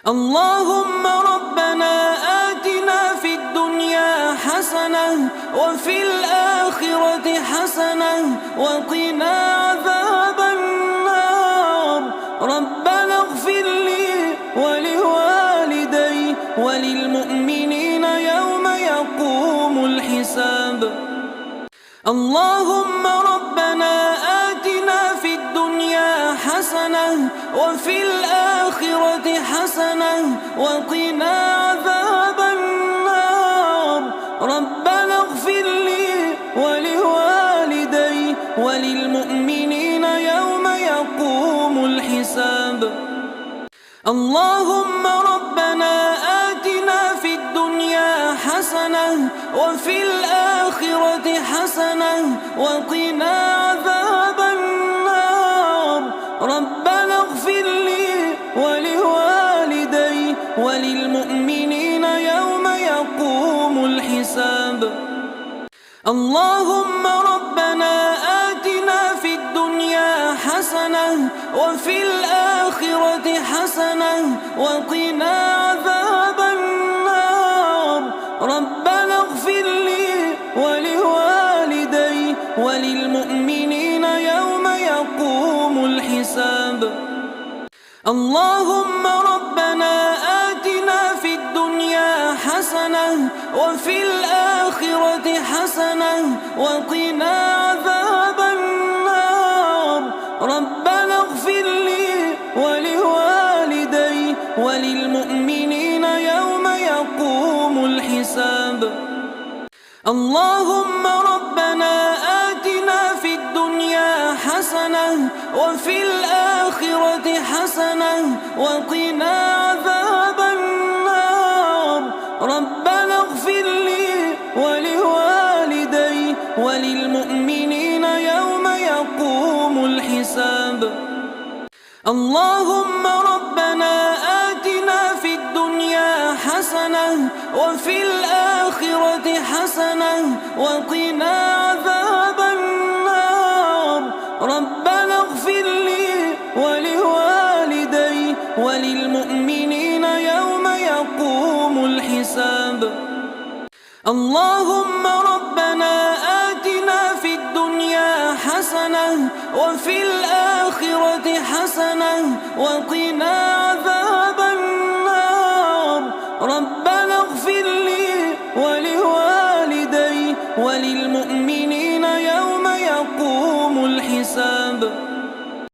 اللهم ربنا آتنا في الدنيا حسنة وفي الآخرة حسنة وقنا عذاب النار. ربنا اغفر لي ولوالدي وللمؤمنين يوم يقوم الحساب. اللهم ربنا آتنا في الدنيا حسنة وفي الآخرة حسنة وقنا عذاب النار. ربنا اغفر لي ولوالدي وللمؤمنين يوم يقوم الحساب. اللهم ربنا آتنا في الدنيا حسنة وفي الآخرة حسنة وقنا عذاب النار. ربنا اغفر لي ولوالدي وللمؤمنين يوم يقوم الحساب. اللهم ربنا آتنا في الدنيا حسنة وفي الآخرة حسنة وقنا عذاب النار. ربنا اغفر لي ولوالدي وللمؤمنين يوم يقوم الحساب. اللهم ربنا آتنا في الدنيا حسنة وفي الآخرة حسنة وقنا عذاب النار. ربنا اغفر لي ولوالدي وللمؤمنين يوم يقوم الحساب. اللهم ربنا آتنا في الدنيا حسنة وفي الآخرة حسنة وقنا عذاب النار. ربنا اغفر لي ولوالدي وللمؤمنين يوم يقوم الحساب. اللهم ربنا آتنا في الدنيا حسنة وفي الآخرة حسنة وقنا عذاب النار. ربنا اغفر لي ولوالدي وللمؤمنين يوم يقوم الحساب. اللهم ربنا آتنا في الدنيا حسنة وفي الآخرة حسنة وقنا